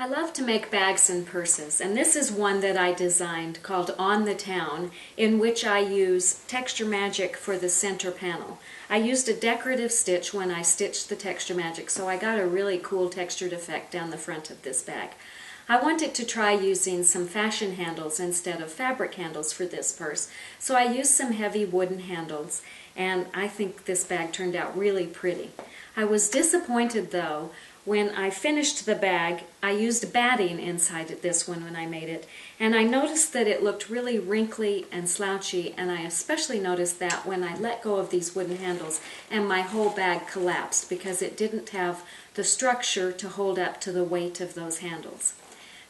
love to make bags and purses, and this is one that I designed called On the Town, in which I use Texture Magic for the center panel. I used a decorative stitch when I stitched the Texture Magic, so I got a really cool textured effect down the front of this bag. I wanted to try using some fashion handles instead of fabric handles for this purse, so I used some heavy wooden handles, and I think this bag turned out really pretty. I was disappointed though. When I finished the bag, I used batting inside this one when I made it, and I noticed that it looked really wrinkly and slouchy, and I especially noticed that when I let go of these wooden handles and my whole bag collapsed because it didn't have the structure to hold up to the weight of those handles.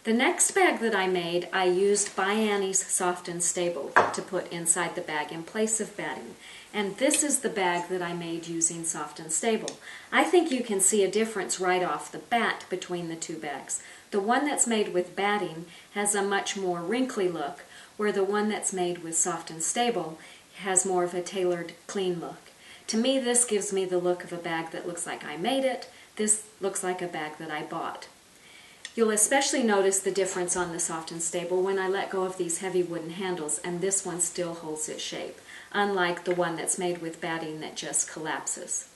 The next bag that I made, I used ByAnnie's Soft and Stable to put inside the bag in place of batting. And this is the bag that I made using Soft and Stable. I think you can see a difference right off the bat between the two bags. The one that's made with batting has a much more wrinkly look, where the one that's made with Soft and Stable has more of a tailored, clean look. To me, this gives me the look of a bag that looks like I made it. This looks like a bag that I bought. You'll especially notice the difference on the Soft and Stable when I let go of these heavy wooden handles, and this one still holds its shape, unlike the one that's made with batting that just collapses.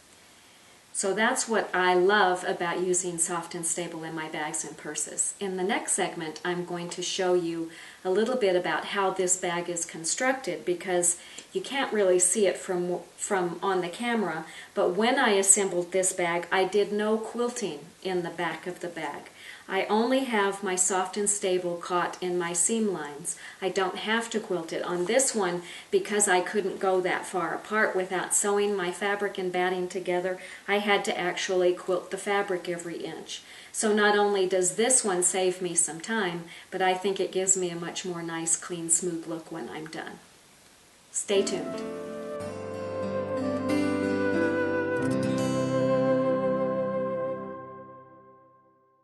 So that's what I love about using Soft and Stable in my bags and purses. In the next segment, I'm going to show you a little bit about how this bag is constructed, because you can't really see it from on the camera, but when I assembled this bag, I did no quilting in the back of the bag. I only have my Soft and Stable caught in my seam lines. I don't have to quilt it. On this one, because I couldn't go that far apart without sewing my fabric and batting together, I had to actually quilt the fabric every inch. So not only does this one save me some time, but I think it gives me a much more nice, clean, smooth look when I'm done. Stay tuned.